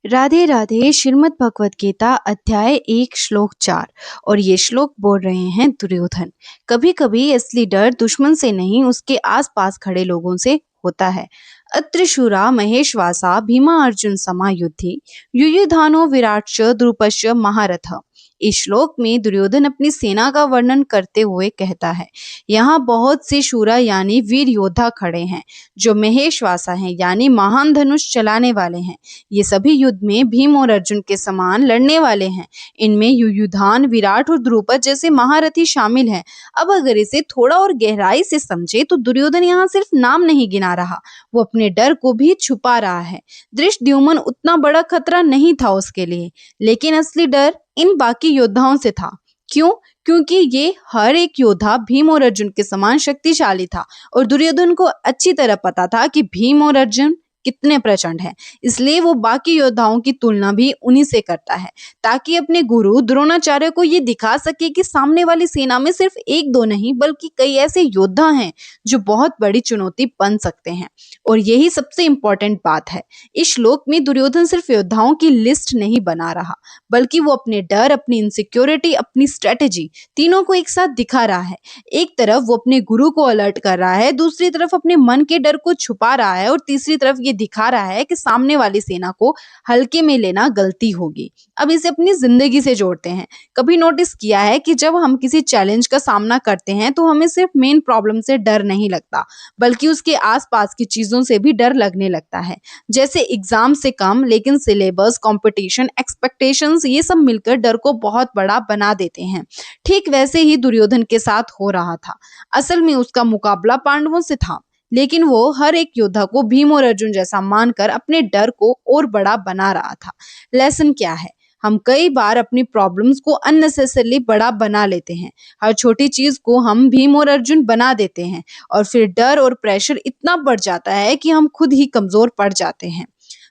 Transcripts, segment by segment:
राधे राधे। श्रीमद् भगवत गीता अध्याय 1 श्लोक 4। और ये श्लोक बोल रहे हैं दुर्योधन। कभी कभी असली डर दुश्मन से नहीं उसके आसपास खड़े लोगों से होता है। अत्र शूरा महेशवासा भीमा अर्जुन समा युद्धि युयुधानो विराट्श द्रुपश्च महारथ। इस श्लोक में दुर्योधन अपनी सेना का वर्णन करते हुए कहता है, यहाँ बहुत से शूरा यानी वीर योद्धा खड़े हैं जो महेशवासा हैं यानी महान धनुष चलाने वाले हैं। ये सभी युद्ध में भीम और अर्जुन के समान लड़ने वाले हैं। इनमें युयुधान, विराट और द्रुपद जैसे महारथी शामिल हैं। अब अगर इसे थोड़ा और गहराई से समझे तो दुर्योधन यहाँ सिर्फ नाम नहीं गिना रहा, वो अपने डर को भी छुपा रहा है। धृष्टद्युम्न उतना बड़ा खतरा नहीं था उसके लिए, लेकिन असली डर इन बाकी योद्धाओं से था। क्यों? क्योंकि ये हर एक योद्धा भीम और अर्जुन के समान शक्तिशाली था और दुर्योधन को अच्छी तरह पता था कि भीम और अर्जुन कितने प्रचंड हैं। इसलिए वो बाकी योद्धाओं की तुलना भी उन्हीं से करता है, ताकि अपने गुरु द्रोणाचार्य को ये दिखा सके कि सामने वाली सेना में सिर्फ एक दो नहीं बल्कि कई ऐसे योद्धा हैं जो बहुत बड़ी चुनौती बन सकते हैं। और यही सबसे इम्पोर्टेंट बात है। इस श्लोक में दुर्योधन सिर्फ योद्धाओं की लिस्ट नहीं बना रहा, बल्कि वो अपने डर, अपनी इनसिक्योरिटी, अपनी स्ट्रेटेजी तीनों को एक साथ दिखा रहा है। एक तरफ वो अपने गुरु को अलर्ट कर रहा है, दूसरी तरफ अपने मन के डर को छुपा रहा है और तीसरी तरफ ये दिखा रहा है कि सामने वाली सेना को हल्के में लेना गलती होगी। अब इसे अपनी जिंदगी से जोड़ते हैं। कभी नोटिस किया है कि जब हम किसी चैलेंज का सामना करते हैं तो हमें सिर्फ मेन प्रॉब्लम से डर नहीं लगता, बल्कि उसके आसपास की चीजों से भी डर लगने लगता है। जैसे एग्जाम से कम, लेकिन सिलेबस, कंपटीशन, एक्सपेक्टेशंस ये सब मिलकर डर को बहुत बड़ा बना देते हैं। ठीक वैसे ही दुर्योधन के साथ हो रहा था। असल में उसका मुकाबला पांडवों से था, लेकिन वो हर एक योद्धा को भीम और अर्जुन जैसा मानकर अपने डर को और बड़ा बना रहा था। लेसन क्या है? हम कई बार अपनी प्रॉब्लम्स को अननेसेसरली बड़ा बना लेते हैं। हर छोटी चीज को हम भीम और अर्जुन बना देते हैं और फिर डर और प्रेशर इतना बढ़ जाता है कि हम खुद ही कमजोर पड़ जाते हैं।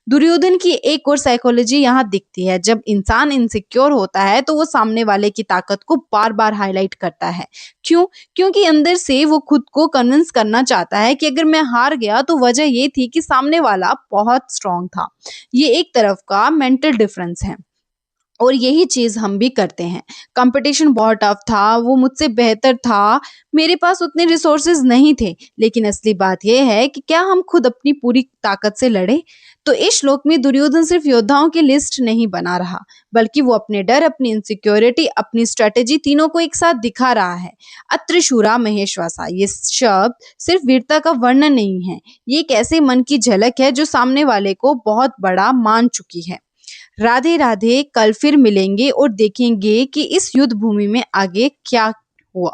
दुर्योधन की एक और साइकोलॉजी यहाँ दिखती है। जब इंसान इनसिक्योर होता है तो वो सामने वाले की ताकत को बार बार हाईलाइट करता है। क्यों? क्योंकि अंदर से वो खुद को कन्विंस करना चाहता है कि अगर मैं हार गया तो वजह ये थी कि सामने वाला बहुत स्ट्रांग था। ये एक तरफ का मेंटल डिफरेंस है और यही चीज हम भी करते हैं। कंपटीशन बहुत टफ था, वो मुझसे बेहतर था, मेरे पास उतने रिसोर्सेज नहीं थे, लेकिन असली बात यह है कि क्या हम खुद अपनी पूरी ताकत से लड़े? तो इस श्लोक में दुर्योधन सिर्फ योद्धाओं की लिस्ट नहीं बना रहा, बल्कि वो अपने डर, अपनी इनसिक्योरिटी, अपनी स्ट्रेटेजी तीनों को एक साथ दिखा रहा है। अत्र शूरा महेशवासा, ये शब्द सिर्फ वीरता का वर्णन नहीं है, ये एक ऐसे मन की झलक है जो सामने वाले को बहुत बड़ा मान चुकी है। राधे राधे। कल फिर मिलेंगे और देखेंगे कि इस युद्ध भूमि में आगे क्या हुआ।